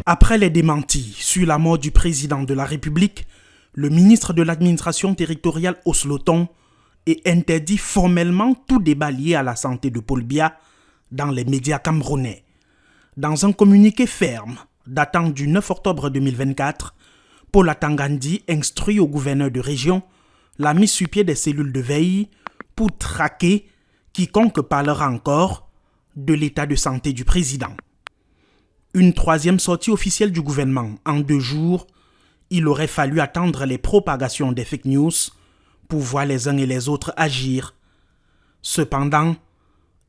Après les démentis sur la mort du président de la République, le ministre de l'administration territoriale Osloton est interdit formellement tout débat lié à la santé de Paul Biya dans les médias camerounais. Dans un communiqué ferme datant du 9 octobre 2024, Paul Atangandi instruit au gouverneur de région la mise sur pied des cellules de veille pour traquer quiconque parlera encore de l'état de santé du président. Une troisième sortie officielle du gouvernement en 2 jours, il aurait fallu attendre les propagations des fake news pour voir les uns et les autres agir. Cependant,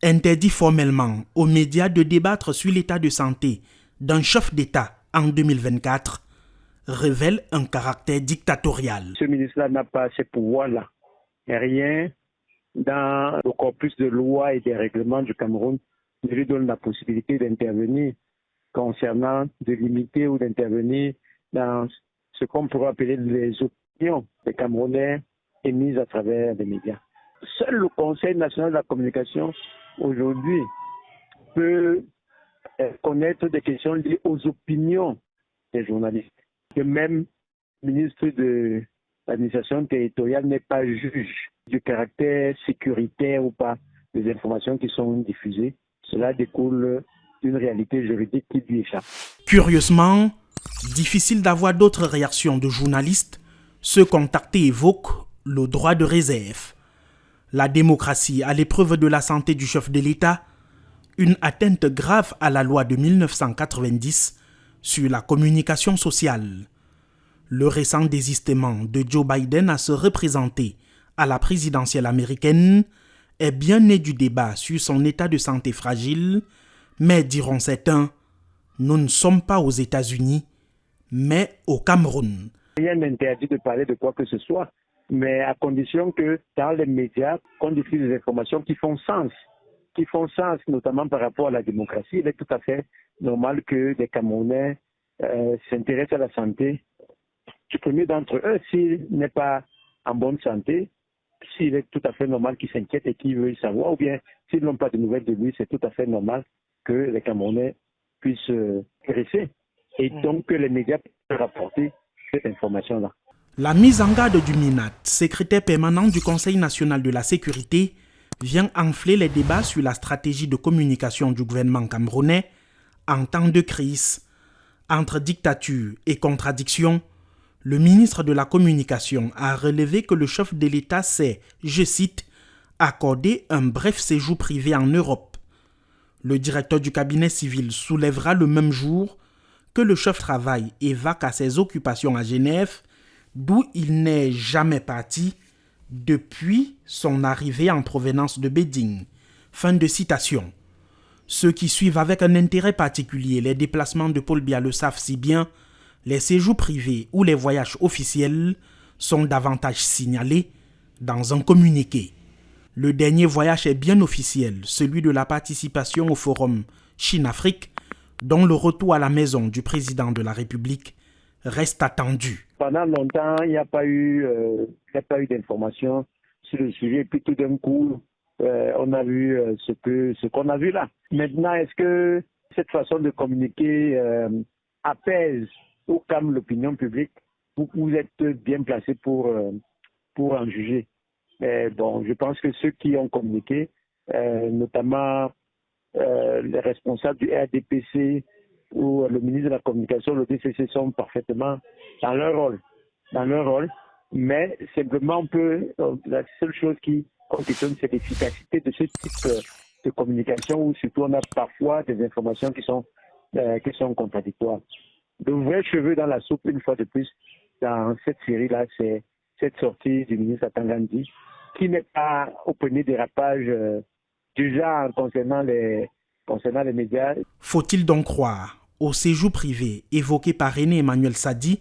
interdit formellement aux médias de débattre sur l'état de santé d'un chef d'État en 2024 révèle un caractère dictatorial. Ce ministre-là n'a pas ces pouvoirs-là. Rien dans le corpus de lois et des règlements du Cameroun ne lui donne la possibilité d'intervenir concernant, de limiter ou d'intervenir dans ce qu'on pourrait appeler les opinions des Camerounais émises à travers les médias. Seul le Conseil national de la communication aujourd'hui peut connaître des questions liées aux opinions des journalistes. Le même ministre de l'administration territoriale n'est pas juge du caractère sécuritaire ou pas des informations qui sont diffusées. Cela découle d'une réalité juridique qui lui échappe. Curieusement, difficile d'avoir d'autres réactions de journalistes. Ceux contactés évoquent le droit de réserve, la démocratie à l'épreuve de la santé du chef de l'État, une atteinte grave à la loi de 1990 sur la communication sociale. Le récent désistement de Joe Biden à se représenter à la présidentielle américaine est bien né du débat sur son état de santé fragile, mais diront certains, nous ne sommes pas aux États-Unis, mais au Cameroun. Rien n'interdit de parler de quoi que ce soit, mais à condition que dans les médias, qu'on diffuse des informations qui font sens, notamment par rapport à la démocratie. Il est tout à fait normal que des Camerounais s'intéressent à la santé du premier d'entre eux. S'il n'est pas en bonne santé, s'il est tout à fait normal qu'ils s'inquiètent et qu'ils veulent savoir, ou bien s'ils n'ont pas de nouvelles de lui, c'est tout à fait normal que les Camerounais puissent intéresser et donc que les médias puissent rapporter cette information-là. La mise en garde du MINAT, secrétaire permanent du Conseil national de la sécurité, vient enfler les débats sur la stratégie de communication du gouvernement camerounais en temps de crise. Entre dictature et contradiction, le ministre de la Communication a relevé que le chef de l'État s'est, je cite, accordé un bref séjour privé en Europe. Le directeur du cabinet civil soulèvera le même jour que le chef travaille et vaque à ses occupations à Genève, d'où il n'est jamais parti depuis son arrivée en provenance de Beijing. Fin de citation. Ceux qui suivent avec un intérêt particulier les déplacements de Paul Biya le savent si bien, les séjours privés ou les voyages officiels sont davantage signalés dans un communiqué. Le dernier voyage est bien officiel, celui de la participation au forum Chine-Afrique, dont le retour à la maison du président de la République reste attendu. Pendant longtemps, il n'y a pas eu d'informations sur le sujet. Et puis tout d'un coup, on a vu ce qu'on a vu là. Maintenant, est-ce que cette façon de communiquer apaise ou calme l'opinion publique? Vous êtes bien placé pour en juger. Mais bon, je pense que ceux qui ont communiqué, notamment les responsables du RDPC ou le ministre de la Communication, le DCC, sont parfaitement dans leur rôle. Mais simplement, la seule chose qu'on questionne, c'est l'efficacité de ce type de communication où surtout on a parfois des informations qui sont contradictoires. De vrais cheveux dans la soupe, une fois de plus, dans cette série-là, c'est cette sortie du ministre Atangandi, qui n'est pas au premier dérapage du genre concernant les médias. Faut-il donc croire au séjour privé évoqué par René Emmanuel Sadi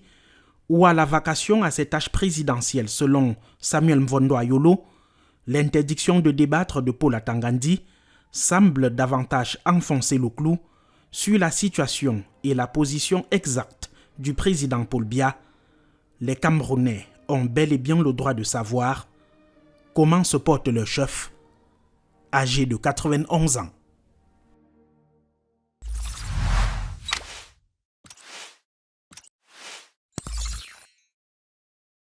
ou à la vacation à cet âge présidentiel selon Samuel Mvondo Ayolo? L'interdiction de débattre de Paul Atangandi semble davantage enfoncer le clou sur la situation et la position exacte du président Paul Biya. Les Camerounais ont bel et bien le droit de savoir comment se porte leur chef, âgé de 91 ans.